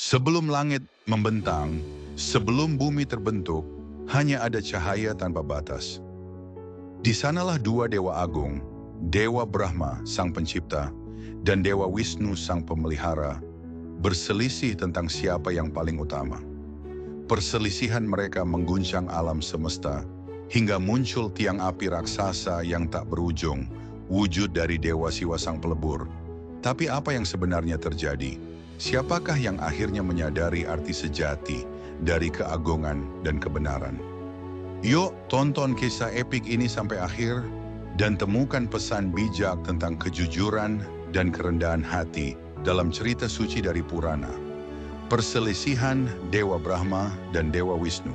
Sebelum langit membentang, sebelum bumi terbentuk, hanya ada cahaya tanpa batas. Di sanalah dua dewa agung, Dewa Brahma, Sang Pencipta, dan Dewa Wisnu, Sang Pemelihara, berselisih tentang siapa yang paling utama. Perselisihan mereka mengguncang alam semesta, hingga muncul tiang api raksasa yang tak berujung, wujud dari Dewa Siwa Sang Pelebur. Tapi apa yang sebenarnya terjadi? Siapakah yang akhirnya menyadari arti sejati dari keagungan dan kebenaran? Yuk tonton kisah epik ini sampai akhir dan temukan pesan bijak tentang kejujuran dan kerendahan hati dalam cerita suci dari Purana. Perselisihan Dewa Brahma dan Dewa Wisnu.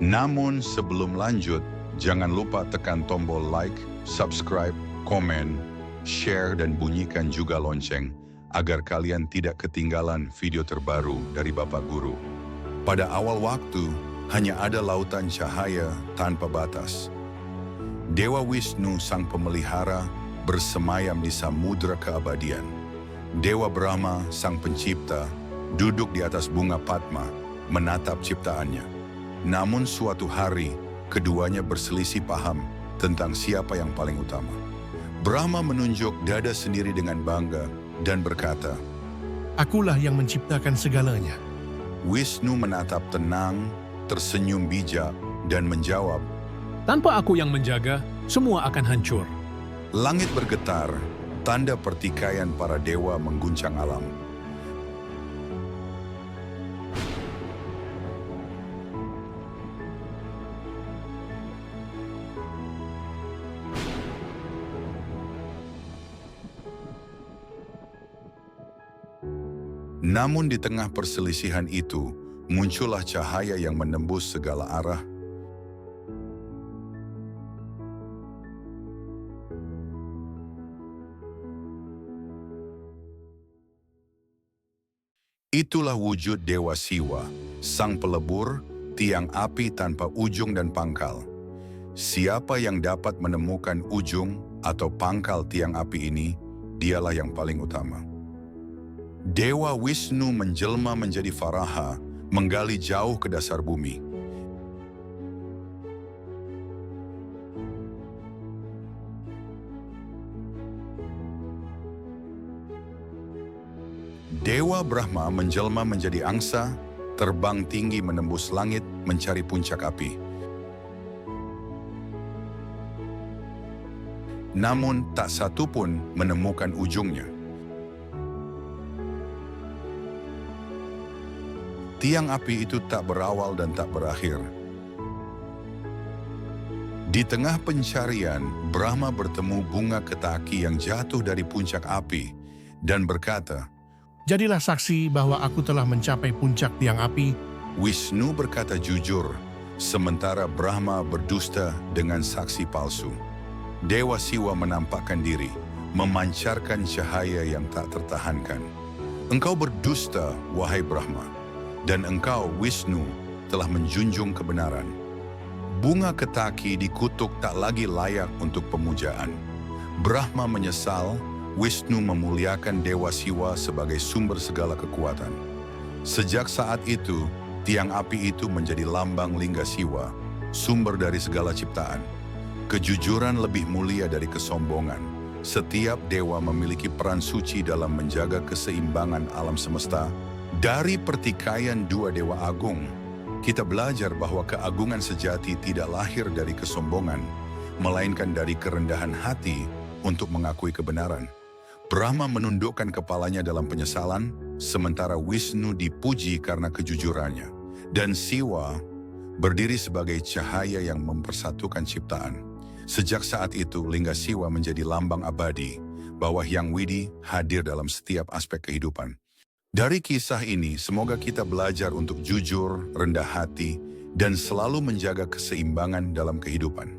Namun sebelum lanjut, jangan lupa tekan tombol like, subscribe, komen, share, dan bunyikan juga lonceng agar kalian tidak ketinggalan video terbaru dari Bapak Guru. Pada awal waktu, hanya ada lautan cahaya tanpa batas. Dewa Wisnu, Sang Pemelihara, bersemayam di samudra keabadian. Dewa Brahma, Sang Pencipta, duduk di atas bunga Padma, menatap ciptaannya. Namun suatu hari, keduanya berselisih paham tentang siapa yang paling utama. Brahma menunjuk dada sendiri dengan bangga dan berkata, "Akulah yang menciptakan segalanya." Wisnu menatap tenang, tersenyum bijak, dan menjawab, "Tanpa aku yang menjaga, semua akan hancur." Langit bergetar, tanda pertikaian para dewa mengguncang alam. Namun di tengah perselisihan itu, muncullah cahaya yang menembus segala arah. Itulah wujud Dewa Siwa, Sang Pelebur, tiang api tanpa ujung dan pangkal. Siapa yang dapat menemukan ujung atau pangkal tiang api ini, dialah yang paling utama. Dewa Wisnu menjelma menjadi Varaha, menggali jauh ke dasar bumi. Dewa Brahma menjelma menjadi angsa, terbang tinggi menembus langit mencari puncak api. Namun tak satu pun menemukan ujungnya. Tiang api itu tak berawal dan tak berakhir. Di tengah pencarian, Brahma bertemu bunga ketaki yang jatuh dari puncak api dan berkata, "Jadilah saksi bahwa aku telah mencapai puncak tiang api." Wisnu berkata jujur, sementara Brahma berdusta dengan saksi palsu. Dewa Siwa menampakkan diri, memancarkan cahaya yang tak tertahankan. "Engkau berdusta, wahai Brahma, dan engkau, Wisnu, telah menjunjung kebenaran. Bunga ketaki dikutuk tak lagi layak untuk pemujaan." Brahma menyesal, Wisnu memuliakan Dewa Siwa sebagai sumber segala kekuatan. Sejak saat itu, tiang api itu menjadi lambang lingga Siwa, sumber dari segala ciptaan. Kejujuran lebih mulia dari kesombongan. Setiap dewa memiliki peran suci dalam menjaga keseimbangan alam semesta. Dari pertikaian dua dewa agung, kita belajar bahwa keagungan sejati tidak lahir dari kesombongan, melainkan dari kerendahan hati untuk mengakui kebenaran. Brahma menundukkan kepalanya dalam penyesalan, sementara Wisnu dipuji karena kejujurannya. Dan Siwa berdiri sebagai cahaya yang mempersatukan ciptaan. Sejak saat itu, lingga Siwa menjadi lambang abadi bahwa Hyang Widi hadir dalam setiap aspek kehidupan. Dari kisah ini, semoga kita belajar untuk jujur, rendah hati, dan selalu menjaga keseimbangan dalam kehidupan.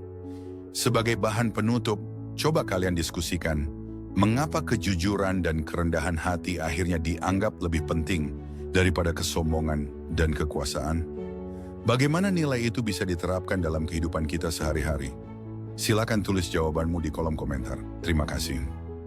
Sebagai bahan penutup, coba kalian diskusikan, mengapa kejujuran dan kerendahan hati akhirnya dianggap lebih penting daripada kesombongan dan kekuasaan? Bagaimana nilai itu bisa diterapkan dalam kehidupan kita sehari-hari? Silakan tulis jawabanmu di kolom komentar. Terima kasih.